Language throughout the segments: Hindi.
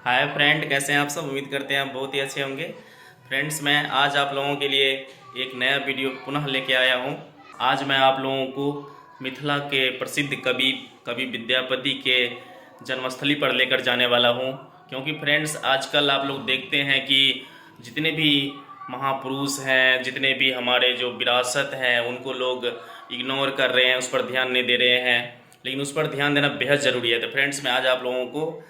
हाय फ्रेंड, कैसे हैं आप सब। उम्मीद करते हैं आप बहुत ही अच्छे होंगे। फ्रेंड्स, मैं आज आप लोगों के लिए एक नया वीडियो पुनः लेके आया हूं। आज मैं आप लोगों को मिथिला के प्रसिद्ध कवि कवि विद्यापति के जन्मस्थली पर लेकर जाने वाला हूं। क्योंकि फ्रेंड्स, आजकल आप लोग देखते हैं कि जितने भी महापुरुष हैं, जितने भी हमारे जो विरासत हैं, उनको लोग इग्नोर कर रहे हैं, उस पर ध्यान नहीं दे रहे हैं। लेकिन उस पर ध्यान देना बेहद ज़रूरी है। तो फ्रेंड्स, मैं आज आप लोगों को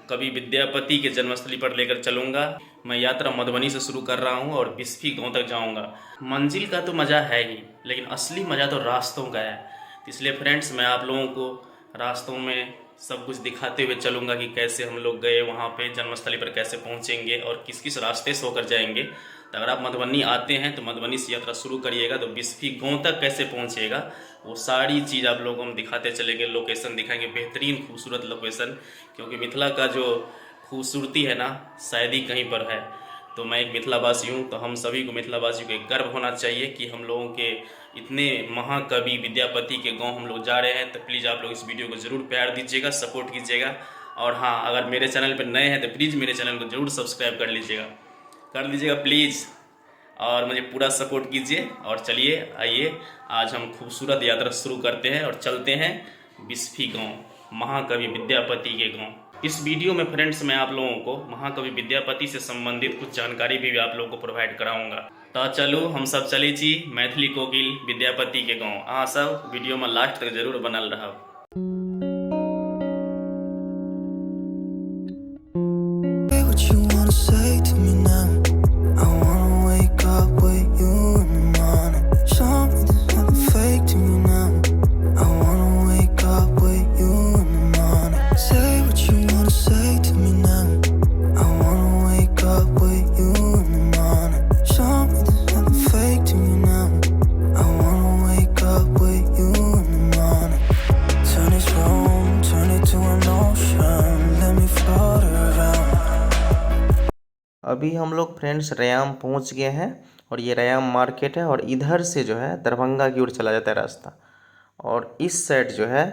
कवि विद्यापति के जन्मस्थली पर लेकर चलूँगा। मैं यात्रा मधुबनी से शुरू कर रहा हूँ और बिस्फी गांव तक जाऊँगा। मंजिल का तो मज़ा है ही, लेकिन असली मज़ा तो रास्तों का है। तो इसलिए फ्रेंड्स, मैं आप लोगों को रास्तों में सब कुछ दिखाते हुए चलूँगा कि कैसे हम लोग गए वहाँ पे, जन्मस्थली पर कैसे पहुँचेंगे और किस किस रास्ते से होकर जाएंगे। तो अगर आप मधुबनी आते हैं तो मधुबनी से यात्रा शुरू करिएगा, तो बिस्फी गांव तक कैसे पहुँचेगा वो सारी चीज़ आप लोगों को हम दिखाते चलेंगे। लोकेशन दिखाएंगे, बेहतरीन खूबसूरत लोकेशन। क्योंकि मिथिला का जो खूबसूरती है ना, शायद ही कहीं पर है। तो मैं एक मिथिलावासी हूँ, तो हम सभी को मिथिलावासियों को एक गर्व होना चाहिए कि हम लोगों के इतने महाकवि विद्यापति के गांव हम लोग जा रहे हैं। तो प्लीज़ आप लोग इस वीडियो को ज़रूर प्यार दीजिएगा, सपोर्ट कीजिएगा। और हाँ, अगर मेरे चैनल पर नए हैं तो प्लीज़ मेरे चैनल को ज़रूर सब्सक्राइब कर लीजिएगा प्लीज़, और मुझे पूरा सपोर्ट कीजिए। और चलिए, आइए आज हम खूबसूरत यात्रा शुरू करते हैं और चलते हैं बिस्फी गांव, महाकवि विद्यापति के गांव। इस वीडियो में फ्रेंड्स, मैं आप लोगों को महाकवि विद्यापति से संबंधित कुछ जानकारी भी आप लोगों को प्रोवाइड कराऊंगा। तो चलो हम सब चले छी मैथिली कोकिल विद्यापति के गांव। अहाँ सब वीडियो में लास्ट तक जरूर बनल रहब। अभी हम लोग फ्रेंड्स रैयाम पहुंच गए हैं, और ये रैयाम मार्केट है। और इधर से जो है दरभंगा की ओर चला जाता है रास्ता, और इस साइड जो है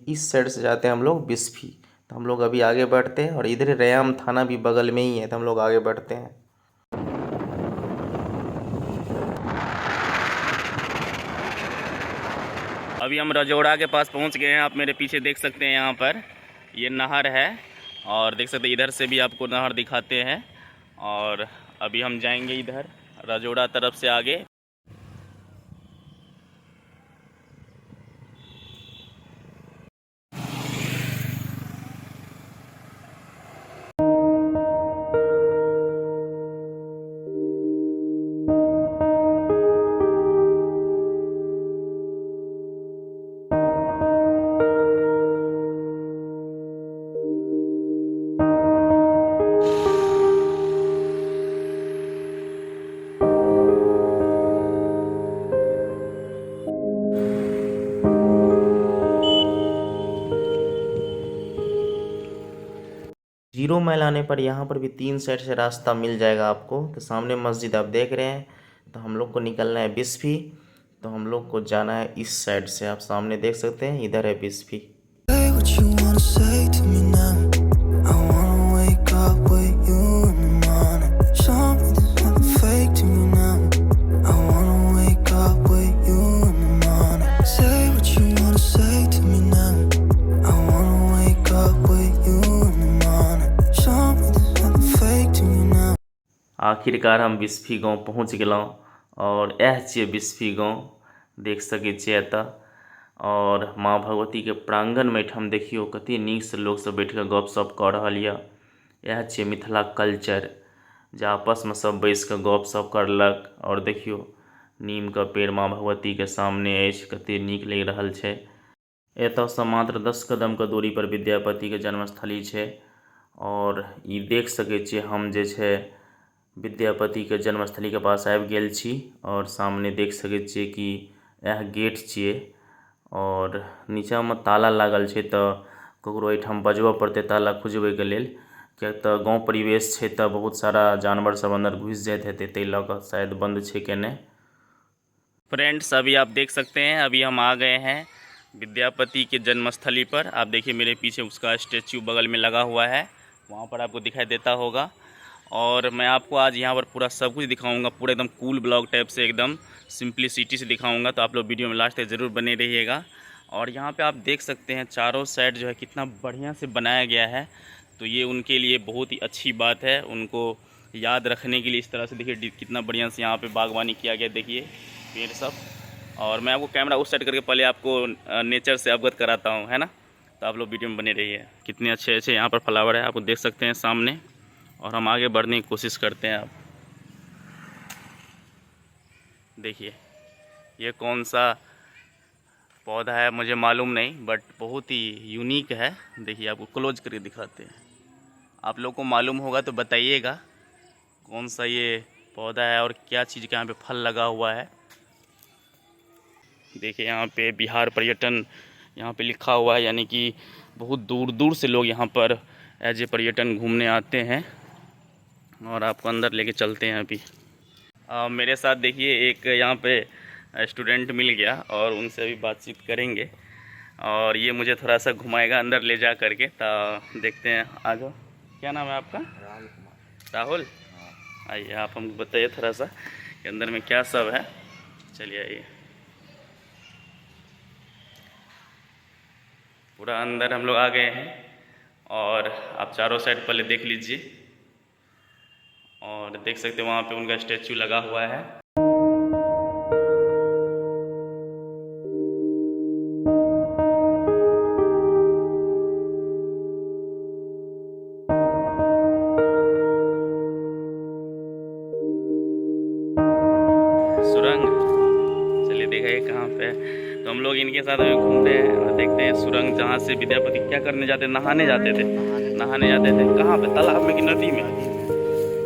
इस साइड से जाते हैं हम लोग बिस्फी। तो हम लोग अभी आगे बढ़ते हैं, और इधर रैयाम थाना भी बगल में ही है, तो हम लोग आगे बढ़ते हैं। अभी हम रजौड़ा के पास पहुंच गए हैं। आप मेरे पीछे देख सकते हैं, यहाँ पर ये नहर है, और देख सकते हैं इधर से भी आपको नहर दिखाते हैं। और अभी हम जाएंगे इधर रजौड़ा तरफ से आगे। जीरो माइल आने पर यहाँ पर भी 3 साइड से रास्ता मिल जाएगा आपको। तो सामने मस्जिद आप देख रहे हैं, तो हम लोग को निकलना है बिस्फी। तो हम लोग को जाना है इस साइड से, आप सामने देख सकते हैं, इधर है बिस्फी। आखिरकार हम बिस्फी गाँव पहुँच गेलहुँ, और यह छियै बिस्फी गाँव, देख सकै छियै एतऽ। और माँ भगवती के प्रांगण में एहिठाम देखियो कते नीक से लोग सब बैठ के गपशप कऽ रहल यऽ। यह छियै मिथिला कल्चर, जे आपस में सब बैस के गपशप करलक। और देखियो नीम के पेड़ माँ भगवती के सामने अछि, कते नीक लागि रहल छै। एतऽ से मात्र 10 कदम के दूरी पर विद्यापति के जन्मस्थली छै। और ई देख सकै छियै हम जे छै विद्यापति के जन्मस्थली के पास आबि गेल छी। और सामने देख सकै छियै कि यह गेट छियै, और नीचा में ताला लागल छै। तऽ ककरो एहिठाम बजबऽ पड़तै ताला खुजबै के लेल, किएक तऽ गाँव परिवेश छै, तऽ बहुत सारा जानवर सब अंदर घुसि जाइत हेतै, ताहि लऽ कऽ शायद बंद छै केने। फ्रेंड्स, अभी आप देख सकते हैं, अभी हम आ गए हैं विद्यापति के जन्मस्थली पर। आप देखिए मेरे पीछे उसका स्टैच्यू बगल में लगा हुआ है, वहाँ पर आपको दिखाई देता होगा। और मैं आपको आज यहाँ पर पूरा सब कुछ दिखाऊंगा, पूरा एकदम कूल ब्लॉग टाइप से, एकदम सिंपलिसिटी से दिखाऊंगा। तो आप लोग वीडियो में लास्ट तक ज़रूर बने रहिएगा। और यहाँ पे आप देख सकते हैं चारों साइड जो है कितना बढ़िया से बनाया गया है। तो ये उनके लिए बहुत ही अच्छी बात है, उनको याद रखने के लिए इस तरह से देखिए कितना बढ़िया से यहाँ पे बागवानी किया गया, देखिए पेड़ सब। और मैं आपको कैमरा उस साइड करके पहले आपको नेचर से अवगत कराता हूँ, है ना। तो आप लोग वीडियो में बने रहिए। कितने अच्छे अच्छे यहाँ पर फ्लावर है, आपको देख सकते हैं सामने। और हम आगे बढ़ने की कोशिश करते हैं। आप देखिए ये कौन सा पौधा है मुझे मालूम नहीं, बट बहुत ही यूनिक है। देखिए आपको क्लोज करके दिखाते हैं, आप लोग को मालूम होगा तो बताइएगा कौन सा ये पौधा है और क्या चीज़ का यहाँ पे फल लगा हुआ है। देखिए यहाँ पे बिहार पर्यटन यहाँ पे लिखा हुआ है, यानी कि बहुत दूर दूर से लोग यहाँ पर एज ए पर्यटन घूमने आते हैं। और आपको अंदर लेके चलते हैं अभी। मेरे साथ देखिए एक यहाँ पे स्टूडेंट मिल गया और उनसे अभी बातचीत करेंगे। और ये मुझे थोड़ा सा घुमाएगा अंदर ले जा करके। तो देखते हैं, आ जाओ। क्या नाम है आपका? राहुल कुमार। राहुल, आइए आप हमको बताइए थोड़ा सा कि अंदर में क्या सब है। चलिए आइए। पूरा अंदर हम लोग आ गए हैं और आप चारों साइड पहले देख लीजिए। और देख सकते हैं वहाँ पे उनका स्टैचू लगा हुआ है। सुरंग, चलिए देखा ये कहाँ पे है। तो हम लोग इनके साथ अभी घूम रहे हैं और देखते हैं सुरंग, जहाँ से विद्यापति क्या करने जाते, नहाने जाते थे। नहाने जाते थे कहाँ पे, तालाब में कि नदी में?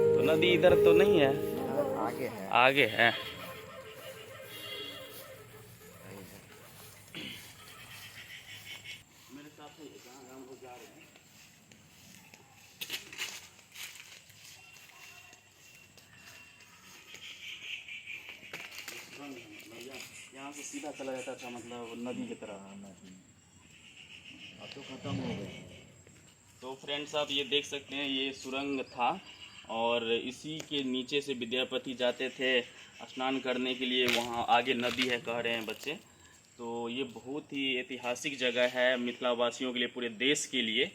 तो नदी इधर तो नहीं है, आगे है। आगे है। मेरे साथ ही जहाँ हम लोग जा रहे हैं। यहाँ से सीधा चला जाता था, मतलब नदी की तरफ। अब तो ख़त्म हो गई। तो फ्रेंड्स आप ये देख सकते हैं, ये सुरंग था और इसी के नीचे से विद्यापति जाते थे स्नान करने के लिए। वहाँ आगे नदी है कह रहे हैं बच्चे। तो ये बहुत ही ऐतिहासिक जगह है मिथिला वासियों के लिए, पूरे देश के लिए।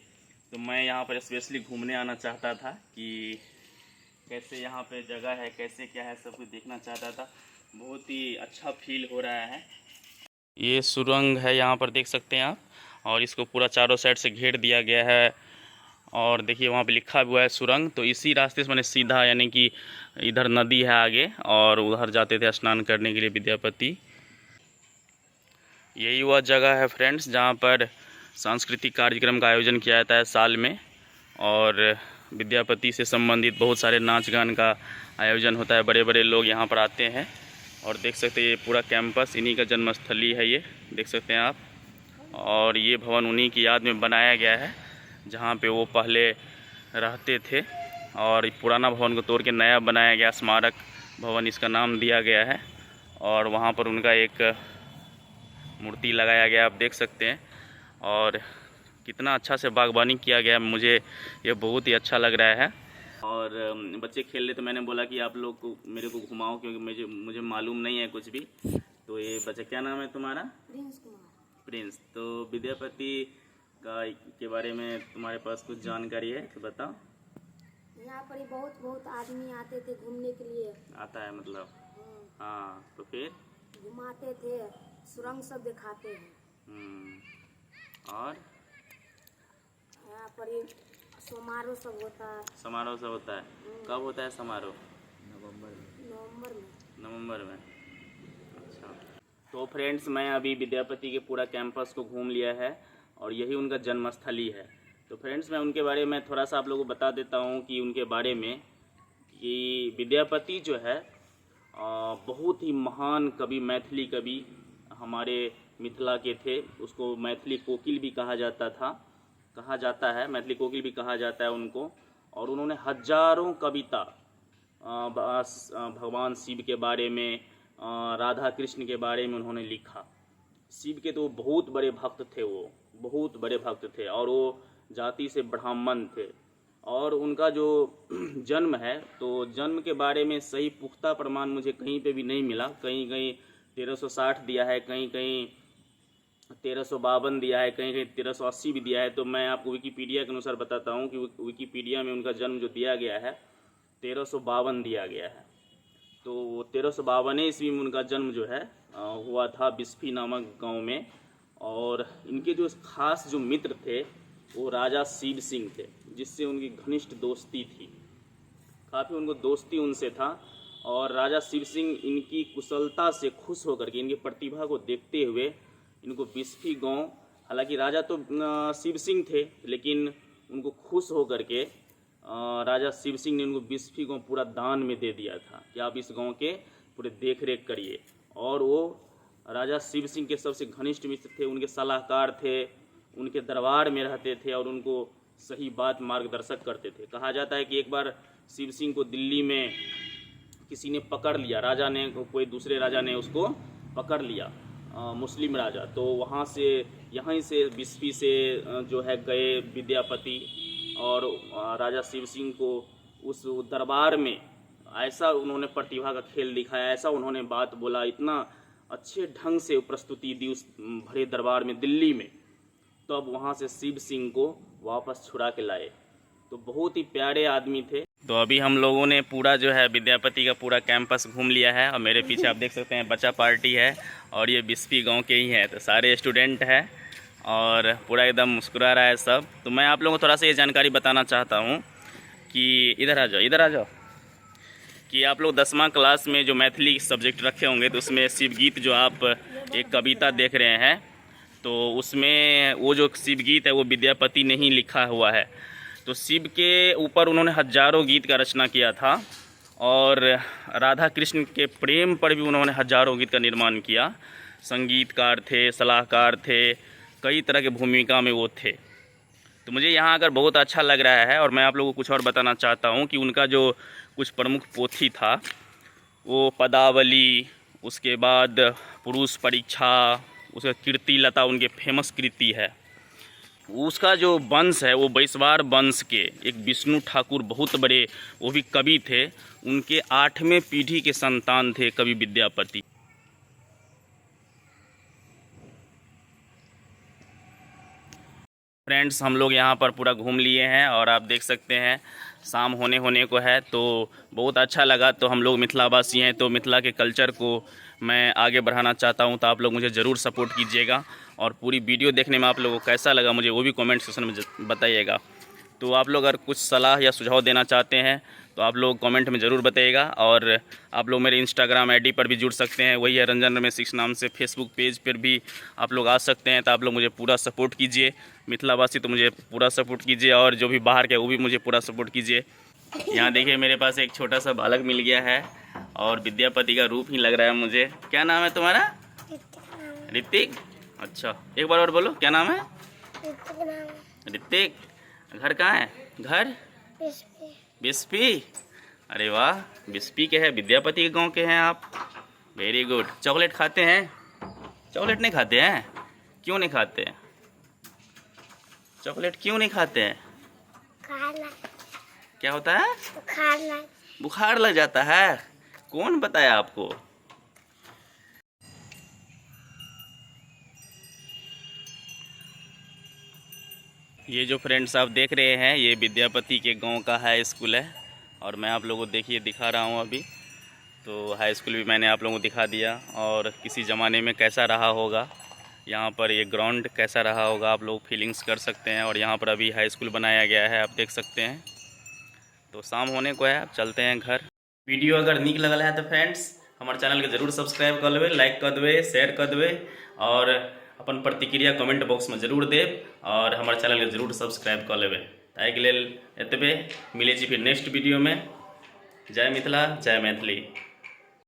तो मैं यहाँ पर स्पेशली घूमने आना चाहता था कि कैसे यहाँ पे जगह है, कैसे क्या है, सब कुछ देखना चाहता था। बहुत ही अच्छा फील हो रहा है। ये सुरंग है, यहाँ पर देख सकते हैं आप। और इसको पूरा चारों साइड से घेर दिया गया है। और देखिए वहाँ पे लिखा हुआ है सुरंग। तो इसी रास्ते से मैंने सीधा, यानी कि इधर नदी है आगे और उधर जाते थे स्नान करने के लिए विद्यापति। यही वह जगह है फ्रेंड्स जहाँ पर सांस्कृतिक कार्यक्रम का आयोजन किया जाता है साल में। और विद्यापति से संबंधित बहुत सारे नाच गान का आयोजन होता है, बड़े बड़े लोग यहाँ पर आते हैं। और देख सकते हैं ये पूरा कैंपस इन्हीं का जन्मस्थली है, ये देख सकते हैं आप। और ये भवन उन्हीं की याद में बनाया गया है जहाँ पे वो पहले रहते थे। और पुराना भवन को तोड़ के नया बनाया गया स्मारक भवन, इसका नाम दिया गया है। और वहाँ पर उनका एक मूर्ति लगाया गया, आप देख सकते हैं। और कितना अच्छा से बागवानी किया गया, मुझे ये बहुत ही अच्छा लग रहा है। और बच्चे खेल रहे तो मैंने बोला कि आप लोग को मेरे को घुमाओ, क्योंकि मुझे मालूम नहीं है कुछ भी। तो ये बच्चा, क्या नाम है तुम्हारा? प्रिंस कुमार। प्रिंस। तो विद्यापति के बारे में तुम्हारे पास कुछ जानकारी है तो बताओ। यहाँ पर बहुत आदमी आते थे घूमने के लिए। आता है मतलब? हाँ, तो फिर घुमाते थे, सुरंग सब दिखाते हैं। और यहाँ पर समारोह सब होता है। समारोह सब होता है? कब होता है समारोह? नवंबर में। अच्छा। तो फ्रेंड्स मैं अभी विद्यापति के पूरा कैंपस को घूम लिया है और यही उनका जन्मस्थली है। तो फ्रेंड्स मैं उनके बारे में थोड़ा सा आप लोगों को बता देता हूँ कि उनके बारे में, कि विद्यापति जो है बहुत ही महान कवि, मैथिली कवि हमारे मिथिला के थे। उसको मैथिली कोकिल भी कहा जाता है, मैथिली कोकिल भी कहा जाता है उनको। और उन्होंने हजारों कविता भगवान शिव के बारे में, राधा कृष्ण के बारे में उन्होंने लिखा। शिव के तो बहुत बड़े भक्त थे, वो बहुत बड़े भक्त थे। और वो जाति से ब्राह्मण थे और उनका जो जन्म है तो जन्म के बारे में सही पुख्ता प्रमाण मुझे कहीं पे भी नहीं मिला। कहीं कहीं 1360 दिया है, कहीं कहीं 1352 दिया है, कहीं कहीं 1380 भी दिया है। तो मैं आपको विकीपीडिया के अनुसार बताता हूँ कि विकीपीडिया में उनका जन्म जो दिया गया है 1352 दिया गया है। तो 1352 ईस्वी में उनका जन्म जो है हुआ था बिस्फी नामक गांव में। और इनके जो खास जो मित्र थे वो राजा शिव सिंह थे, जिससे उनकी घनिष्ठ दोस्ती थी, काफ़ी उनको दोस्ती उनसे था। और राजा शिव सिंह इनकी कुशलता से खुश होकर के, इनकी प्रतिभा को देखते हुए इनको बिस्फी गांव, हालांकि राजा तो शिव सिंह थे, लेकिन उनको खुश होकर के राजा शिव सिंह ने उनको बिस्फी गांव पूरा दान में दे दिया था कि आप इस गांव के पूरे देख रेख करिए। और वो राजा शिव सिंह के सबसे घनिष्ठ मित्र थे, उनके सलाहकार थे, उनके दरबार में रहते थे और उनको सही बात मार्गदर्शक करते थे। कहा जाता है कि एक बार शिव सिंह को दिल्ली में किसी ने पकड़ लिया, राजा ने, कोई दूसरे राजा ने उसको पकड़ लिया, मुस्लिम राजा। तो वहाँ से, यहीं से बिस्फी से जो है गए विद्यापति, और राजा शिव सिंह को उस दरबार में ऐसा उन्होंने प्रतिभा का खेल दिखाया, ऐसा उन्होंने बात बोला, इतना अच्छे ढंग से प्रस्तुति दी उस भरे दरबार में दिल्ली में। तो अब वहाँ से शिव सिंह को वापस छुड़ा के लाए। तो बहुत ही प्यारे आदमी थे। तो अभी हम लोगों ने पूरा जो है विद्यापति का पूरा कैंपस घूम लिया है और मेरे पीछे आप देख सकते हैं बच्चा पार्टी है और ये बिस्फी गांव के ही है। तो सारे स्टूडेंट हैं और पूरा एकदम मुस्कुरा रहा है सब। तो मैं आप लोगों को थोड़ा सा ये जानकारी बताना चाहता हूँ कि इधर आ जाओ कि आप लोग 10वां क्लास में जो मैथिली सब्जेक्ट रखे होंगे तो उसमें शिवगीत जो आप एक कविता देख रहे हैं तो उसमें वो जो शिवगीत है वो विद्यापति ने ही लिखा हुआ है। तो शिव के ऊपर उन्होंने हजारों गीत का रचना किया था और राधा कृष्ण के प्रेम पर भी उन्होंने हजारों गीत का निर्माण किया। संगीतकार थे, सलाहकार थे, कई तरह के भूमिका में वो थे। तो मुझे यहाँ आकर बहुत अच्छा लग रहा है और मैं आप लोगों को कुछ और बताना चाहता हूँ कि उनका जो कुछ प्रमुख पोथी था वो पदावली, उसके बाद पुरुष परीक्षा, उसका कीर्ति लता उनके फेमस कृति है। उसका जो वंश है वो बैसवार वंश के एक विष्णु ठाकुर बहुत बड़े वो भी कवि थे, उनके 8वें पीढ़ी के संतान थे कवि विद्यापति। फ्रेंड्स, हम लोग यहाँ पर पूरा घूम लिए हैं और आप देख सकते हैं शाम होने को है। तो बहुत अच्छा लगा। तो हम लोग मिथिलावासी हैं तो मिथिला के कल्चर को मैं आगे बढ़ाना चाहता हूँ। तो आप लोग मुझे ज़रूर सपोर्ट कीजिएगा और पूरी वीडियो देखने में आप लोगों को कैसा लगा मुझे वो भी कमेंट सेक्शन में बताइएगा। तो आप लोग अगर कुछ सलाह या सुझाव देना चाहते हैं तो आप लोग कमेंट में ज़रूर बताइएगा। और आप लोग मेरे इंस्टाग्राम आईडी पर भी जुड़ सकते हैं, वही है रंजन रमेश 6 नाम से। फेसबुक पेज पर भी आप लोग आ सकते हैं। तो आप लोग मुझे पूरा सपोर्ट कीजिए, मिथिलावासी तो मुझे पूरा सपोर्ट कीजिए और जो भी बाहर के वो भी मुझे पूरा सपोर्ट कीजिए। यहाँ देखिए मेरे पास एक छोटा सा बालक मिल गया है और विद्यापति का रूप ही लग रहा है मुझे। क्या नाम है तुम्हारा? ऋतिक। अच्छा, एक बार और बोलो, क्या नाम है? ऋतिक। घर कहाँ है? घर बिस्फी। अरे वाह, बिस्फी के हैं, विद्यापति के गांव के हैं आप। Very good. चॉकलेट खाते हैं? चॉकलेट नहीं खाते हैं? क्यों नहीं खाते हैं? चॉकलेट क्यों नहीं खाते हैं? क्या होता है? बुखार लग जाता है। कौन बताया आपको? ये जो फ्रेंड्स आप देख रहे हैं ये विद्यापति के गांव का हाई स्कूल है और मैं आप लोगों को देखिए दिखा रहा हूं अभी। तो हाई स्कूल भी मैंने आप लोगों को दिखा दिया और किसी ज़माने में कैसा रहा होगा, यहाँ पर ये ग्राउंड कैसा रहा होगा आप लोग फीलिंग्स कर सकते हैं। और यहाँ पर अभी हाई स्कूल बनाया गया है, आप देख सकते हैं। तो शाम होने को है, अब चलते हैं घर। वीडियो अगर नीक लगल है तो फ्रेंड्स हमारे चैनल के जरूर सब्सक्राइब कर लेवे, लाइक कर देवे, शेयर कर देवे और अपन प्रतिक्रिया कमेंट बॉक्स में जरूर देव और हमारे चैनल के जरूर सब्सक्राइब कर लेवे। ताकि के लेल एतबे मिले फिर नेक्स्ट वीडियो में। जय मिथिला, जय मैथिली।